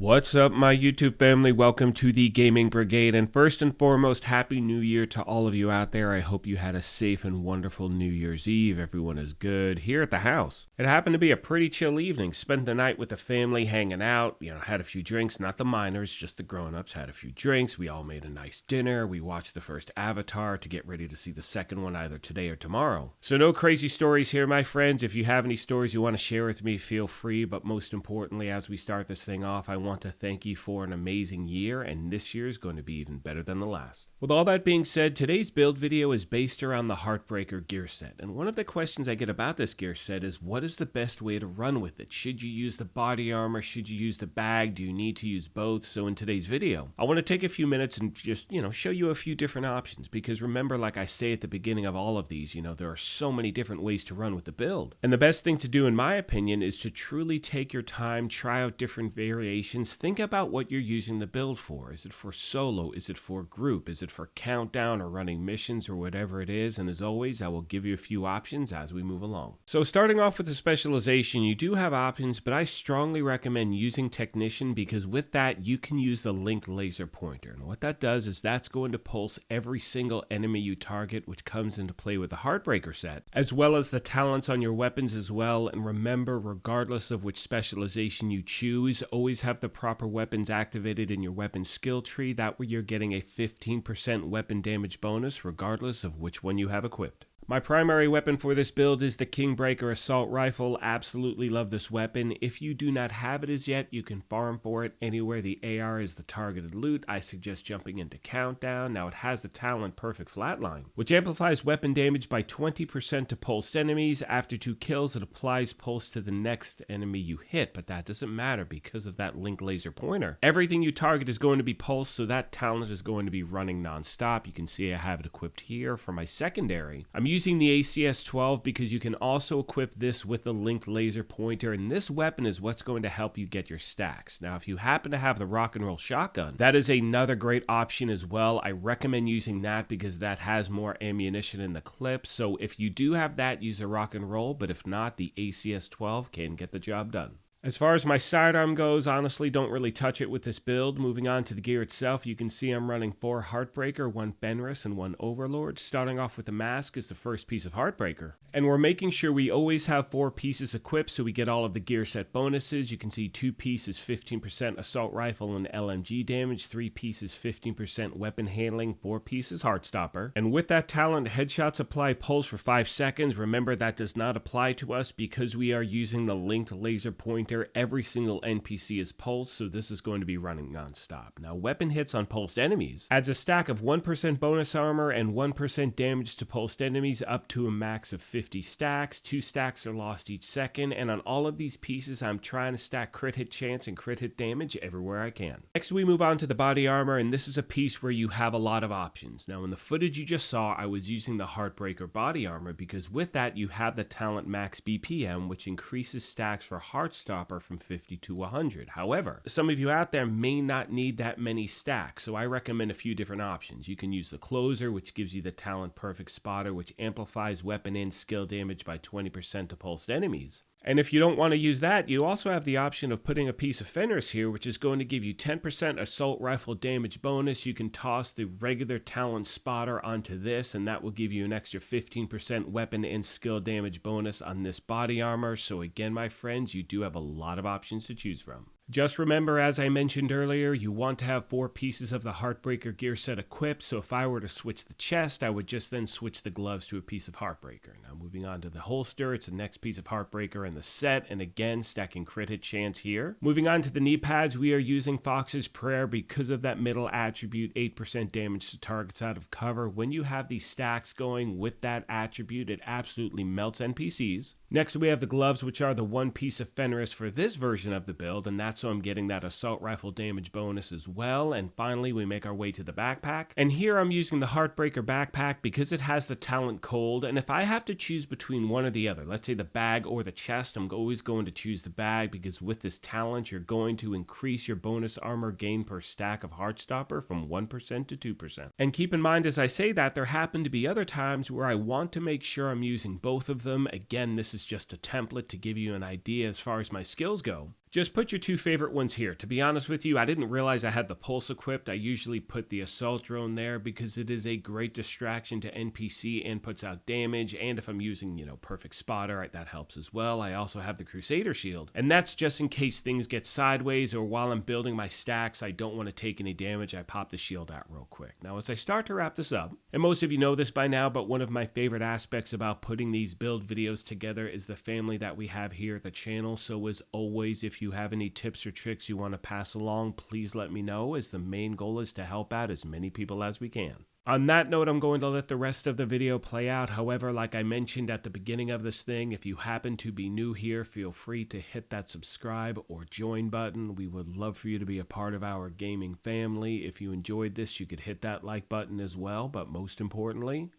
What's up, my YouTube family? Welcome to the Gaming Brigade, and first and foremost, Happy New Year to all of you out there. I hope you had a safe and wonderful New Year's Eve. Everyone is good here at the house. It happened to be a pretty chill evening. Spent the night with the family hanging out, had a few drinks, not the minors, just the grown-ups had a few drinks. We all made a nice dinner. We watched the first Avatar to get ready to see the second one either today or tomorrow. So no crazy stories here, my friends. If you have any stories you want to share with me, feel free, but most importantly, as we start this thing off, I want to thank you for an amazing year, and this year is going to be even better than the last. With all that being said, today's build video is based around the Heartbreaker gear set, and one of the questions I get about this gear set is what is the best way to run with it? Should you use the body armor? Should you use the bag? Do you need to use both? So in today's video, I want to take a few minutes and just, show you a few different options, because remember, like I say at the beginning of all of these, there are so many different ways to run with the build. And the best thing to do, in my opinion, is to truly take your time, try out different variations, think about what you're using the build for. Is it for solo? Is it for group? Is it for countdown or running missions or whatever it is? And as always, I will give you a few options as we move along. So starting off with the specialization, you do have options, but I strongly recommend using Technician, because with that, you can use the linked laser pointer. And what that does is that's going to pulse every single enemy you target, which comes into play with the Heartbreaker set, as well as the talents on your weapons as well. And remember, regardless of which specialization you choose, always have the proper weapons activated in your weapon skill tree. That way you're getting a 15% weapon damage bonus regardless of which one you have equipped. My primary weapon for this build is the Kingbreaker Assault Rifle. Absolutely love this weapon. If you do not have it as yet, you can farm for it anywhere the AR is the targeted loot. I suggest jumping into Countdown. Now it has the talent Perfect Flatline, which amplifies weapon damage by 20% to pulsed enemies. After 2 kills, it applies pulse to the next enemy you hit, but that doesn't matter because of that linked laser pointer. Everything you target is going to be pulsed, so that talent is going to be running non-stop. You can see I have it equipped here. For my secondary, I'm using the ACS-12 because you can also equip this with the linked laser pointer, and this weapon is what's going to help you get your stacks. Now, if you happen to have the rock and roll shotgun, that is another great option as well. I recommend using that because that has more ammunition in the clip. So if you do have that, use a rock and roll, but if not, the ACS-12 can get the job done. As far as my sidearm goes, honestly don't really touch it with this build. Moving on to the gear itself, you can see I'm running 4 Heartbreaker, 1 Fenris, and 1 Overlord. Starting off with the mask is the first piece of Heartbreaker. And we're making sure we always have 4 pieces equipped so we get all of the gear set bonuses. You can see 2 pieces 15% assault rifle and LMG damage, 3 pieces 15% weapon handling, 4 pieces Heartstopper. And with that talent, headshots apply pulse for 5 seconds. Remember, that does not apply to us because we are using the linked laser pointer. Every single NPC is pulsed, so this is going to be running non-stop. Now, weapon hits on pulsed enemies adds a stack of 1% bonus armor and 1% damage to pulsed enemies up to a max of 50 stacks. 2 stacks are lost each second, and on all of these pieces, I'm trying to stack crit hit chance and crit hit damage everywhere I can. Next, we move on to the body armor, and this is a piece where you have a lot of options. Now, in the footage you just saw, I was using the Heartbreaker body armor because with that, you have the talent max BPM, which increases stacks for Heartstopper from 50 to 100. However, some of you out there may not need that many stacks, so I recommend a few different options. You can use the Closer, which gives you the talent Perfect Spotter, which amplifies weapon and skill damage by 20% to pulsed enemies. And if you don't want to use that, you also have the option of putting a piece of Fenris here, which is going to give you 10% assault rifle damage bonus. You can toss the regular talent Spotter onto this, and that will give you an extra 15% weapon and skill damage bonus on this body armor. So again, my friends, you do have a lot of options to choose from. Just remember, as I mentioned earlier, you want to have 4 pieces of the Heartbreaker gear set equipped, so if I were to switch the chest, I would just then switch the gloves to a piece of Heartbreaker. Now moving on to the holster, it's the next piece of Heartbreaker in the set, and again, stacking crit hit chance here. Moving on to the knee pads, we are using Fox's Prayer because of that middle attribute, 8% damage to targets out of cover. When you have these stacks going with that attribute, it absolutely melts NPCs. Next, we have the gloves, which are the 1 piece of Fenris for this version of the build, and that's so I'm getting that assault rifle damage bonus as well. And finally, we make our way to the backpack. And here I'm using the Heartbreaker backpack because it has the talent Cold. And if I have to choose between one or the other, let's say the bag or the chest, I'm always going to choose the bag because with this talent, you're going to increase your bonus armor gain per stack of Heartstopper from 1% to 2%. And keep in mind, as I say that, there happen to be other times where I want to make sure I'm using both of them. Again, this is just a template to give you an idea as far as my skills go. Just put your two favorite ones here. To be honest with you, I didn't realize I had the pulse equipped. I usually put the assault drone there because it is a great distraction to NPC and puts out damage. And if I'm using, perfect spotter, that helps as well. I also have the Crusader shield. And that's just in case things get sideways or while I'm building my stacks, I don't want to take any damage. I pop the shield out real quick. Now, as I start to wrap this up, and most of you know this by now, but one of my favorite aspects about putting these build videos together is the family that we have here at the channel. So as always, if you have any tips or tricks you want to pass along, please let me know, as the main goal is to help out as many people as we can. On that note, I'm going to let the rest of the video play out. However, like I mentioned at the beginning of this thing, if you happen to be new here, feel free to hit that subscribe or join button. We would love for you to be a part of our gaming family. If you enjoyed this, you could hit that like button as well. But most importantly,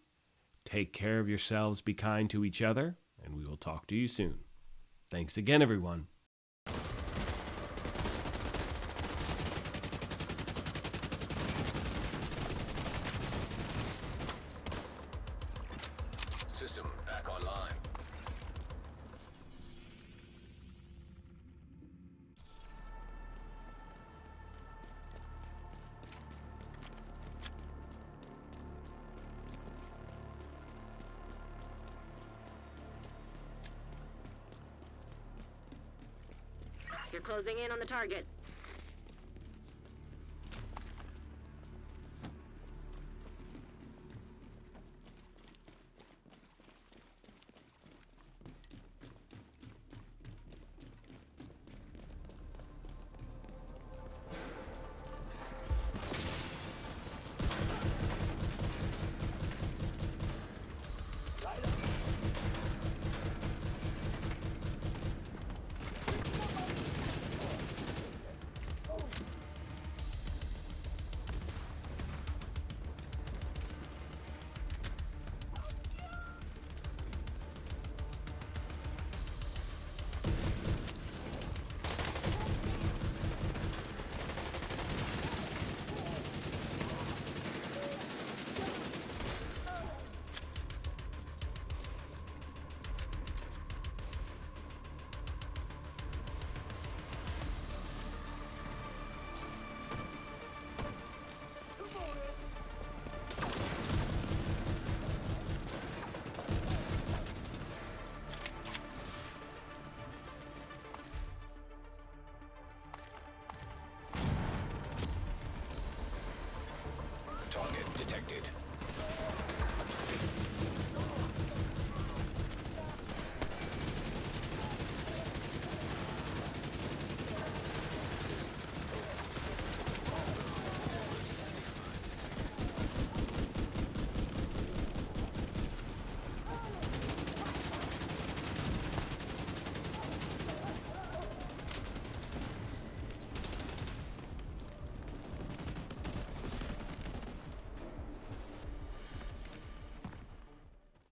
take care of yourselves, be kind to each other, and we will talk to you soon. Thanks again, everyone. System back online. You're closing in on the target.